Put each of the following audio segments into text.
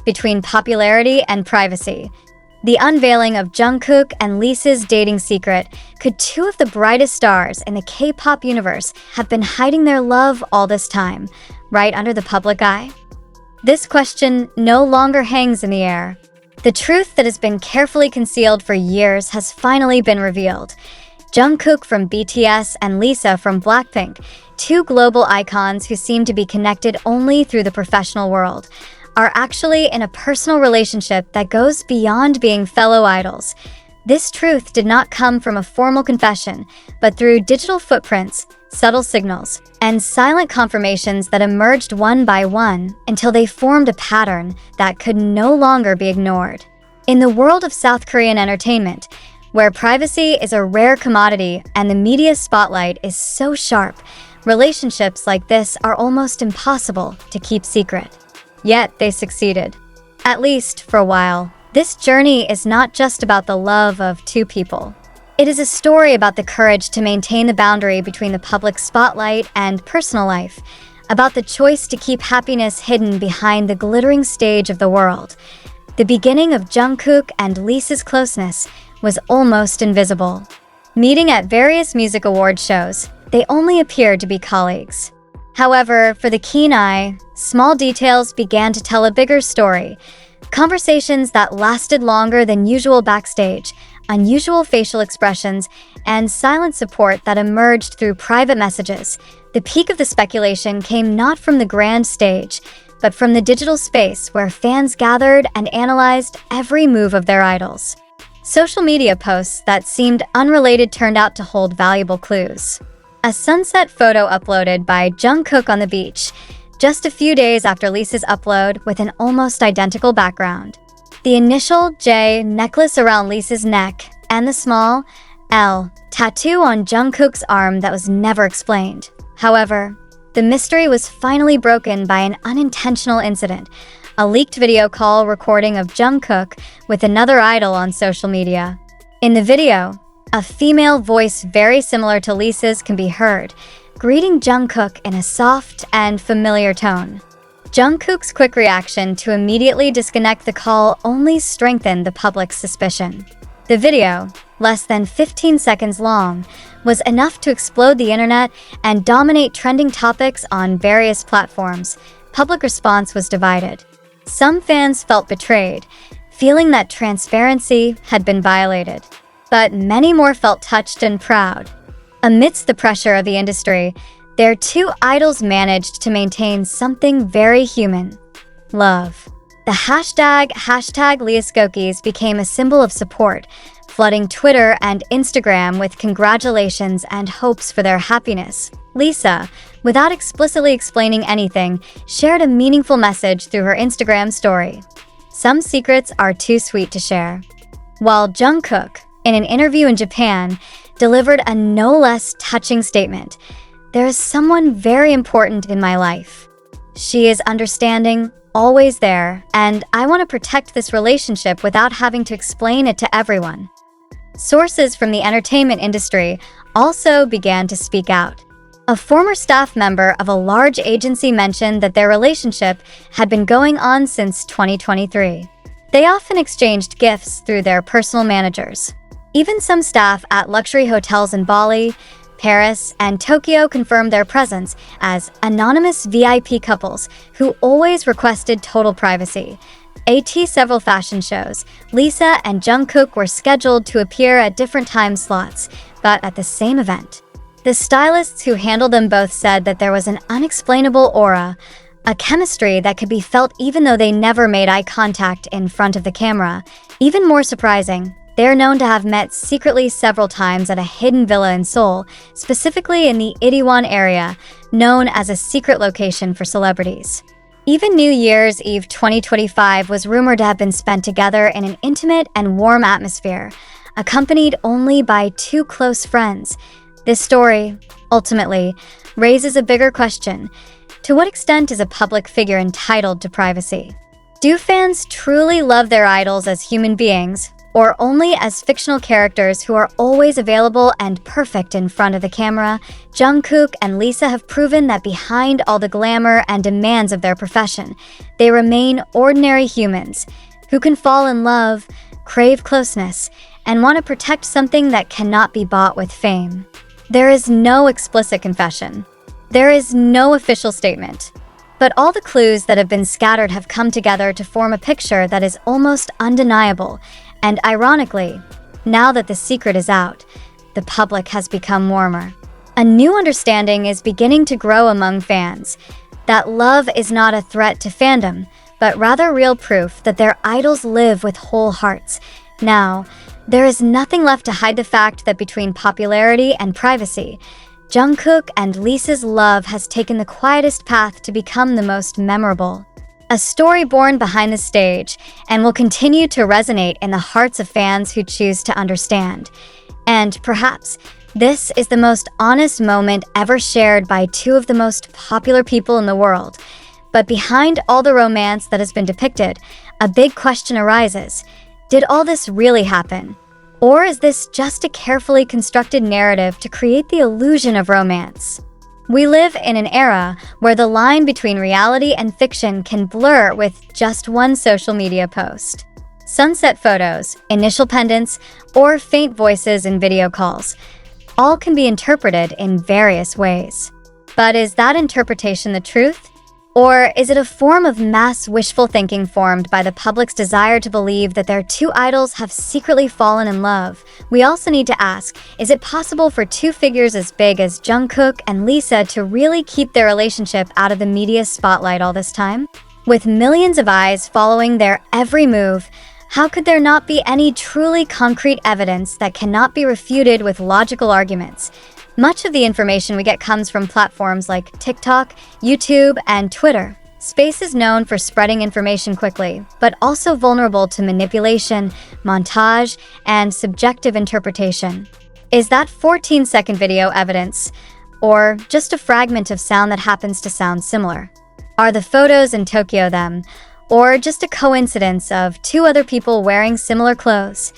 between popularity and privacy. The unveiling of Jungkook and Lisa's dating secret. Could two of the brightest stars in the K-pop universe have been hiding their love all this time, right under the public eye? This question no longer hangs in the air. The truth that has been carefully concealed for years has finally been revealed. Jungkook from BTS and Lisa from Blackpink, two global icons who seem to be connected only through the professional world, are actually in a personal relationship that goes beyond being fellow idols. This truth did not come from a formal confession, but through digital footprints, subtle signals, and silent confirmations that emerged one by one until they formed a pattern that could no longer be ignored. In the world of South Korean entertainment, where privacy is a rare commodity and the media spotlight is so sharp, relationships like this are almost impossible to keep secret. Yet they succeeded. At least for a while. This journey is not just about the love of two people. It is a story about the courage to maintain the boundary between the public spotlight and personal life, about the choice to keep happiness hidden behind the glittering stage of the world. The beginning of Jungkook and Lisa's closeness was almost invisible. Meeting at various music award shows, they only appeared to be colleagues. However, for the keen eye, small details began to tell a bigger story. Conversations that lasted longer than usual backstage, unusual facial expressions, and silent support that emerged through private messages. The peak of the speculation came not from the grand stage, but from the digital space where fans gathered and analyzed every move of their idols. Social media posts that seemed unrelated turned out to hold valuable clues. A sunset photo uploaded by Jungkook on the beach, just a few days after Lisa's upload with an almost identical background. The initial J necklace around Lisa's neck, and the small L tattoo on Jungkook's arm that was never explained. However, the mystery was finally broken by an unintentional incident, a leaked video call recording of Jungkook with another idol on social media. In the video, a female voice very similar to Lisa's can be heard, greeting Jungkook in a soft and familiar tone. Jungkook's quick reaction to immediately disconnect the call only strengthened the public's suspicion. The video, less than 15 seconds long, was enough to explode the internet and dominate trending topics on various platforms. Public response was divided. Some fans felt betrayed, feeling that transparency had been violated. But many more felt touched and proud. Amidst the pressure of the industry, their two idols managed to maintain something very human: love. The hashtag #LeaSkokis became a symbol of support, flooding Twitter and Instagram with congratulations and hopes for their happiness. Lisa, without explicitly explaining anything, shared a meaningful message through her Instagram story. Some secrets are too sweet to share. While Jungkook, in an interview in Japan, delivered a no less touching statement: "There is someone very important in my life. She is understanding, always there, and I want to protect this relationship without having to explain it to everyone." Sources from the entertainment industry also began to speak out. A former staff member of a large agency mentioned that their relationship had been going on since 2023. They often exchanged gifts through their personal managers. Even some staff at luxury hotels in Bali, Paris, and Tokyo confirmed their presence as anonymous VIP couples who always requested total privacy. At several fashion shows, Lisa and Jungkook were scheduled to appear at different time slots, but at the same event. The stylists who handled them both said that there was an unexplainable aura, a chemistry that could be felt even though they never made eye contact in front of the camera. Even more surprising, they are known to have met secretly several times at a hidden villa in Seoul, specifically in the Itaewon area, known as a secret location for celebrities. Even New Year's Eve 2025 was rumored to have been spent together in an intimate and warm atmosphere, accompanied only by two close friends. This story, ultimately, raises a bigger question. To what extent is a public figure entitled to privacy? Do fans truly love their idols as human beings, or only as fictional characters who are always available and perfect in front of the camera, Jungkook and Lisa have proven that behind all the glamour and demands of their profession, they remain ordinary humans who can fall in love, crave closeness, and want to protect something that cannot be bought with fame. There is no explicit confession. There is no official statement. But all the clues that have been scattered have come together to form a picture that is almost undeniable. And ironically, now that the secret is out, the public has become warmer. A new understanding is beginning to grow among fans that love is not a threat to fandom, but rather real proof that their idols live with whole hearts. Now, there is nothing left to hide the fact that between popularity and privacy, Jungkook and Lisa's love has taken the quietest path to become the most memorable. A story born behind the stage and will continue to resonate in the hearts of fans who choose to understand. And perhaps this is the most honest moment ever shared by two of the most popular people in the world. But behind all the romance that has been depicted, a big question arises. Did all this really happen? Or is this just a carefully constructed narrative to create the illusion of romance? We live in an era where the line between reality and fiction can blur with just one social media post. Sunset photos, initial pendants, or faint voices in video calls all can be interpreted in various ways. But is that interpretation the truth? Or is it a form of mass wishful thinking formed by the public's desire to believe that their two idols have secretly fallen in love? We also need to ask, is it possible for two figures as big as Jungkook and Lisa to really keep their relationship out of the media's spotlight all this time? With millions of eyes following their every move, how could there not be any truly concrete evidence that cannot be refuted with logical arguments? Much of the information we get comes from platforms like TikTok, YouTube, and Twitter. Space is known for spreading information quickly, but also vulnerable to manipulation, montage, and subjective interpretation. Is that 14-second video evidence, or just a fragment of sound that happens to sound similar? Are the photos in Tokyo them, or just a coincidence of two other people wearing similar clothes?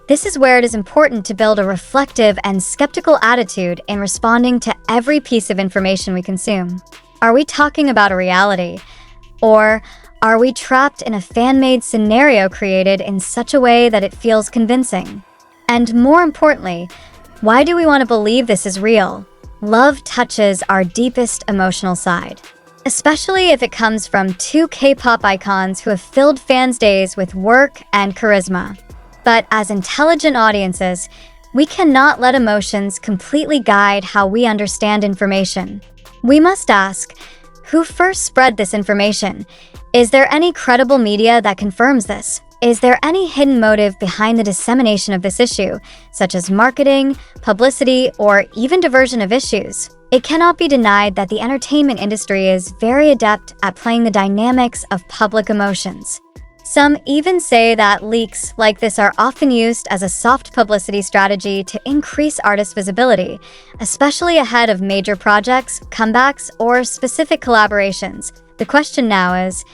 This is where it is important to build a reflective and skeptical attitude in responding to every piece of information we consume. Are we talking about a reality? Or are we trapped in a fan-made scenario created in such a way that it feels convincing? And more importantly, why do we want to believe this is real? Love touches our deepest emotional side, especially if it comes from two K-pop icons who have filled fans' days with work and charisma. But as intelligent audiences, we cannot let emotions completely guide how we understand information. We must ask, who first spread this information? Is there any credible media that confirms this? Is there any hidden motive behind the dissemination of this issue, such as marketing, publicity, or even diversion of issues? It cannot be denied that the entertainment industry is very adept at playing the dynamics of public emotions. Some even say that leaks like this are often used as a soft publicity strategy to increase artist visibility, especially ahead of major projects, comebacks, or specific collaborations. The question now is,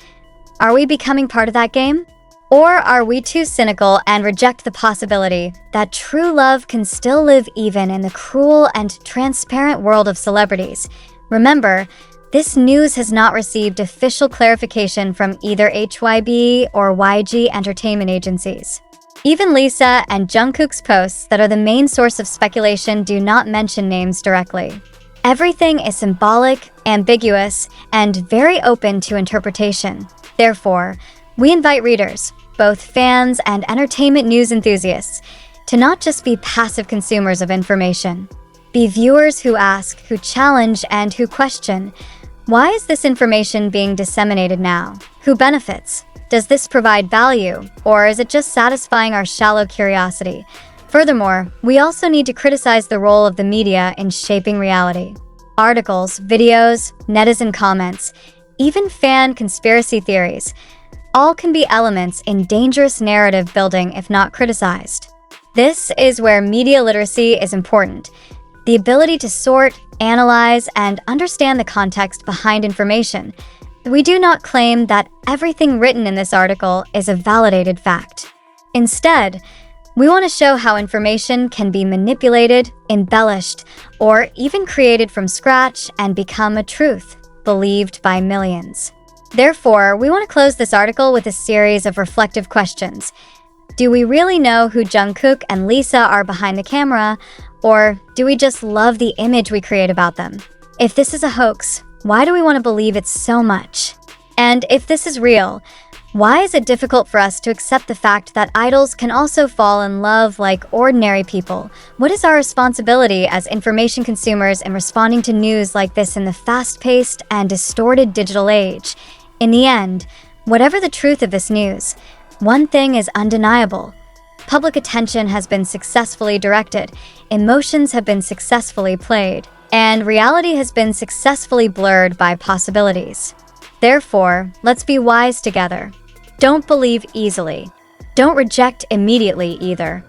are we becoming part of that game? Or are we too cynical and reject the possibility that true love can still live even in the cruel and transparent world of celebrities? Remember, this news has not received official clarification from either HYB or YG entertainment agencies. Even Lisa and Jungkook's posts that are the main source of speculation do not mention names directly. Everything is symbolic, ambiguous, and very open to interpretation. Therefore, we invite readers, both fans and entertainment news enthusiasts, to not just be passive consumers of information. Be viewers who ask, who challenge, and who question. Why is this information being disseminated now? Who benefits? Does this provide value, or is it just satisfying our shallow curiosity? Furthermore, we also need to criticize the role of the media in shaping reality. Articles, videos, netizen comments, even fan conspiracy theories, all can be elements in dangerous narrative building if not criticized. This is where media literacy is important. The ability to sort, analyze, and understand the context behind information. We do not claim that everything written in this article is a validated fact. Instead, We want to show how information can be manipulated, embellished, or even created from scratch and become a truth, believed by millions. Therefore, we want to close this article with a series of reflective questions. Do we really know who Jungkook and Lisa are behind the camera, or do we just love the image we create about them? If this is a hoax, why do we want to believe it so much? And if this is real, why is it difficult for us to accept the fact that idols can also fall in love like ordinary people? What is our responsibility as information consumers in responding to news like this in the fast-paced and distorted digital age? In the end, whatever the truth of this news, one thing is undeniable. Public attention has been successfully directed, emotions have been successfully played, and reality has been successfully blurred by possibilities. Therefore, let's be wise together. Don't believe easily. Don't reject immediately either.